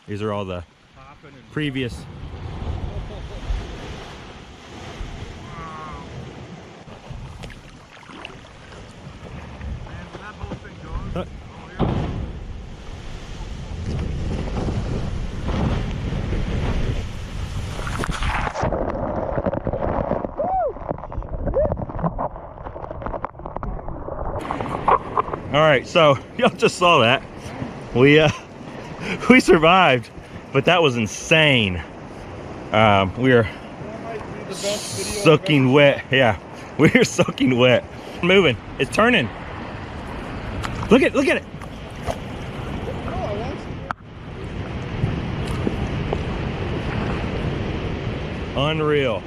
These are all the previous. All right, so y'all just saw that. We survived, but that was insane. We are soaking wet. Yeah, we are soaking wet. Moving, it's turning. Look at it. Unreal.